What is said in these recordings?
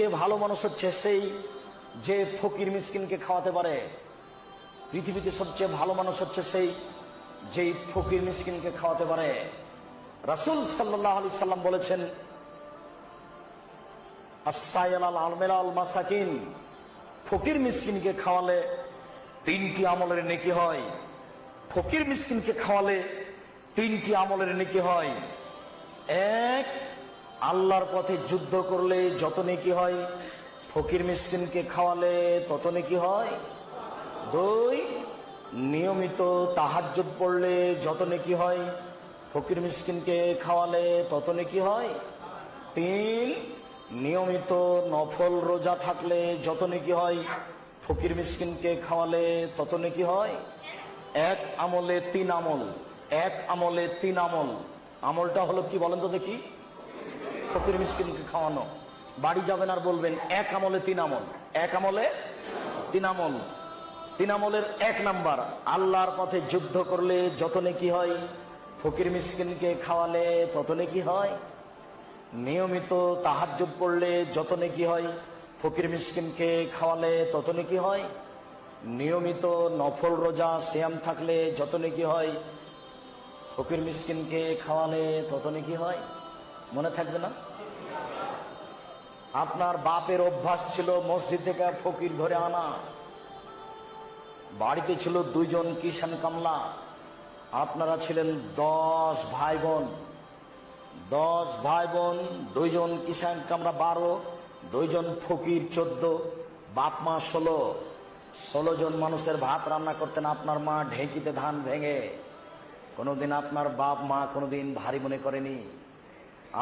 সবচেয়ে ভালো মানুষ হচ্ছে সেই যে ফকির মিসকিনকে খাওয়াতে পারে। পৃথিবীতে সবচেয়ে ভালো মানুষ হচ্ছে সেই যেই ফকির মিসকিনকে খাওয়াতে পারে। রাসূল সাল্লাল্লাহু আলাইহি সাল্লাম বলেছেন, আস-সাইল আল আলমেলাল মাসাকিন, ফকির মিসকিনকে খাওয়ালে 3টি আমলের নেকি হয়। ফকির মিসকিনকে খাওয়ালে 3টি আমলের নেকি হয়। 1, আল্লাহর পথে যুদ্ধ করলে যত নেকি হয়, ফকির মিসকিনকে খাওয়ালে তত নেকি হয়। 2, নিয়মিত তাহাজ্জুদ পড়লে যত নেকি হয়, ফকির মিসকিনকে খাওয়ালে তত নেকি হয়। 3, নিয়মিত নফল রোজা থাকলে যত নেকি হয়, ফকির মিসকিনকে খাওয়ালে তত নেকি হয়। 1 আমলে 3 আমল, 1 আমলে 3 আমল। আমলটা হলো কি বলেন তো দেখি? ফকির মিসকিনকে খাওয়ানো। বাড়ি যাবেন আর বলবেন 1 আমলে 3 আমল, 1 আমলে 3 আমল। 3 আমলের 1 নাম্বার, আল্লাহর পথে যুদ্ধ করলে যত নেকি হয়, ফকির মিসকিনকে খাওয়ালে তত নেকি হয়। নিয়মিত তাহাজ্জুদ পড়লে যত নেকি হয়, ফকির মিসকিনকে খাওয়ালে তত নেকি হয়। নিয়মিত নফল রোজা সিয়াম থাকলে যত নেকি হয়, ফকির মিসকিনকে খাওয়ালে তত নেকি হয়। মনে থাকবে না? আপনার বাপের অভ্যাস ছিল মসজিদ থেকে ফকির ধরে আনা। বাড়িতে ছিল 2 জন কিষান কামলা। আপনারা ছিলেন 10 ভাই বোন। 10 ভাই বোন, 2 জন কিষান কামরা 12, 2 জন ফকির 14, বাপ মা 16 জন মানুষের ভাত রান্না করতেন আপনার মা ঢেঁকিতে ধান ভেঙে। কোনোদিন আপনার বাপ মা কোনোদিন ভারী মনে করেনি।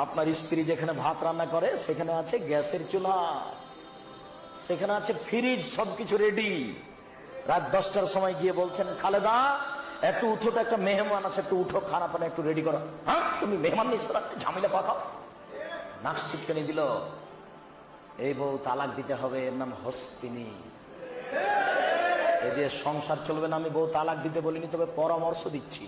আপনার স্ত্রী যেখানে ভাত রান্না করে সেখানে আছে গ্যাসের চুলা, সেখানে আছে ফ্রিজ, সবকিছু রেডি। রাত 10টার সময় গিয়ে বলছেন, খালেদা একটু উঠো, একটা মেহমান আছে, একটু উঠো, খানা পানা একটু রেডি করো। হ্যাঁ, তুমি মেহমান নিশ্চয় ঝামেলা পাকাও। নাক ছিটকানি দিল। এই বউ তালাক দিতে হবে, এর নাম হস্তিনী। এ দিয়ে সংসার চলবে না। আমি বউ তালাক দিতে বলিনি, তবে পরামর্শ দিচ্ছি।